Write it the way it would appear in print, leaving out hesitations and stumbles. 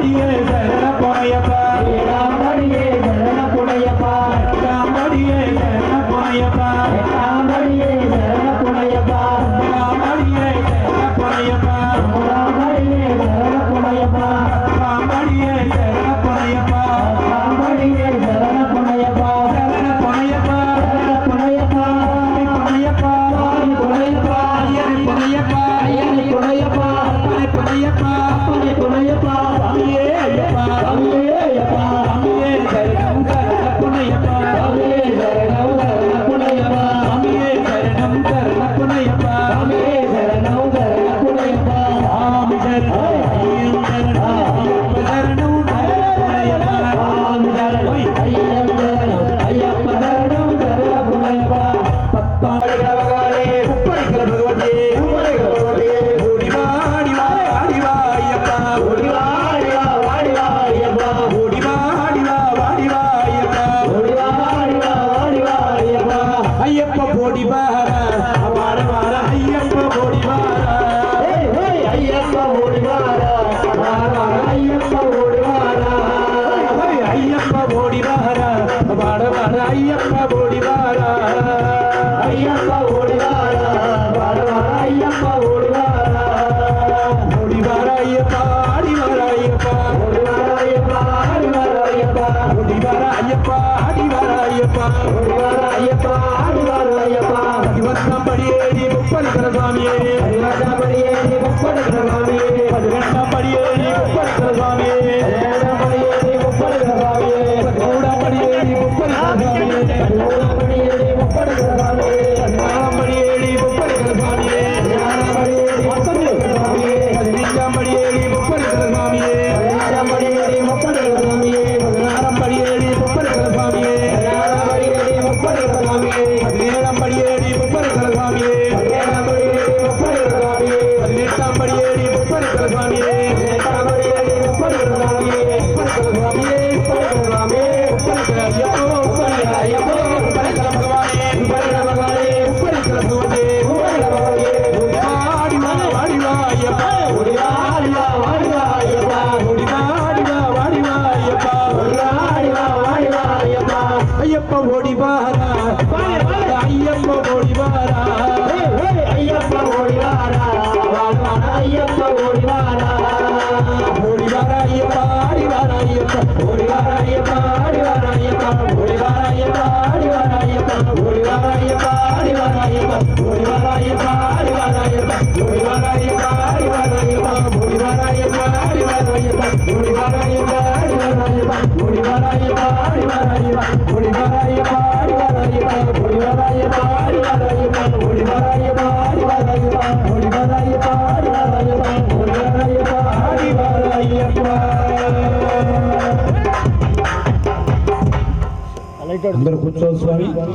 எட்டாம்படியே சரண புனையப்பா ஏழாம்படியே சரண புனையப்பா எட்டாம்படியே சரண புனையப்பா எட்டாம்படியே சரண புனையப்பா எட்டாம்படியே சரண புனையப்பா மூடாம்படியே சரண புனையப்பா எட்டாம்படியே சரண புனையப்பா எட்டாம்படியே சரண புனையப்பா சரண புனையப்பா சரண புனையப்பா புனையப்பா புனையப்பா ஐயனை புனையப்பா ஐயனை புனையப்பா அப்பனை புனையப்பா அப்பனை புனையப்பா சாமியே ஐயப்பா சாமியே ஐயப்பா சாமியே சரணம் சரண புனையப்பா சாமியே சரணம் சரண புனையப்பா சாமியே சரணம் சரண புனையப்பா சாமியே சரணம் சரண புனையப்பா சாமி சரணம் ஐயம் சரணம் ஐயப்ப சரணம் சரண புனையப்பா சாமி சரணம் ஐயம் சரணம் ஐயப்ப சரணம் சரண புனையப்பா பத்தாம் பகவானே முப்படைக்கிற பகவதியே ஓடி வாடி வா வாடி வா ஐயப்பா ஓடி வாடி வா வாடி வா ஐயப்பா ஓடி வாடி வா வாடி வா ஐயப்பா ஓடி வாடி வா வாடி வா ஐயப்பா ஐயப்ப போடி வாரா வார வார ஐயப்ப போடி வாரா ஏய் ஏய் ஐயப்ப ஓடி வாரா வாரா ஐயப்ப ஓடி வாரா ஐயப்ப போடி வாரா வார வார ஐயப்ப போடி வாரா ஐயப்ப ஓடி வாரா வாரா ஐயப்ப ஓடி வாரா ஓடி வார ஐயப்பா ஆடி வார ஐயப்பா ஓடி வாரா ஐயப்பா ஆடி வாரா ஐயப்பா ஓடி வார ஐயப்பா ஆடி வார ஐயப்பா ஓடி வாரா ஐயப்பா ஆடி வாரா ஐயப்பா பதிவத்தாம் படியேறி முப்படிக்கிற சாமியே ஐயாபடியே நீ முப்படுகிற சாமியே பதினெட்டாம் படியேறி முப்படிக்கிற சாமியே ஐயாபடியே நீ முப்படுகிற சாமியே பதிமூடாம் படியேறி முப்படிக்கிற சாமியே ஐயாபடியே நீ முப்படுகிற சாமியே பதினாலாம் படியேறி முப்படிக்கிற சாமியே ஐயாபடியே நீ முப்படுகிற சாமியே பதினைஞ்சாம் படியேறி முப்படிக்கிற சாமியே ஐயாபடியே நீ முப்படுகிற சாமியே பதினாறாம் படியேறி முப்படிக்கிற சாமியே ஐயாபடியே நீ முப்படுகிற சாமியே பதினேழாம் படியேறி முப்படிக்கிற சாமியே ஐயாபடியே நீ முப்படுகிற சாமியே பதினெட்டாம் படியேறி முப்படிக்கிற சாமியே ஐயாபடியே நீ முப்படுகிற சாமியே முப்படிக்கிற சாமியே முப்படுகிற சாமியே முப்படிக்கிற ஐயப்போ முப்படுகிற ஐயப்போ முப்படிக்கிற பகவானே முப்படுகிற மகானே முப்படிக்கிற சுவனே முப்படுகிற மகானே வாடி வா வாடி வா ஐயப்பா ஓடி வாடி வா வாடி வா ஐயப்பா ஓடி வாடி வா வாடி வா ஐயப்பா ஓடி வாடி வா வாடி வா ஐயப்பா ஐயப்ப ஓடி வாரா ஐயப்ப ஓடி வாரா ஏய் ஏய் ஐயப்பா ஓடி வாரா வாடா ஐயப்ப ஓடி வாரா ஓடி வாரா ஐயப்பா ஆடி வாரா ஐயப்பா ஓடி வாரா ஐயப்பா ஆடி வாரா ஐயப்பா ஓடி வாரா ஐயப்பா ஆடி வாரா ஐயப்பா ஓடி வாரா ஐயப்பா ஆடி வாரா ஐயப்பா ஓடி வாரா ஐயப்பா ஆடி வாரா ஐயப்பா ஓடி வாரா ஐயப்பா ஆடி வாரா ஐயப்பா ஓடி வாரா ஐயப்பா ஆடி வாரா ஐயப்பா ஓடி வாரா ஐயப்பா ஆடி வாரா ஐயப்பா ஓடி வாரா ஐயப்பா ஆடி வாரா ஐயப்பா ஓடி வாரா ஐயப்பா ஆடி வாரா ஐயப்பா ஓடி வாரா ஐயப்பா ஆடி வாரா ஐயப்பா ஓடி வாரா ஐயப்பா ஆடி வாரா ஐயப்பா ஓடி வாரா ஐயப்பா ஆடி வாரா ஐயப்பா ஓடி வாரா ஐயப்பா ஆடி வாரா ஐயப்பா అందరూ కూర్చోవాలి స్వామి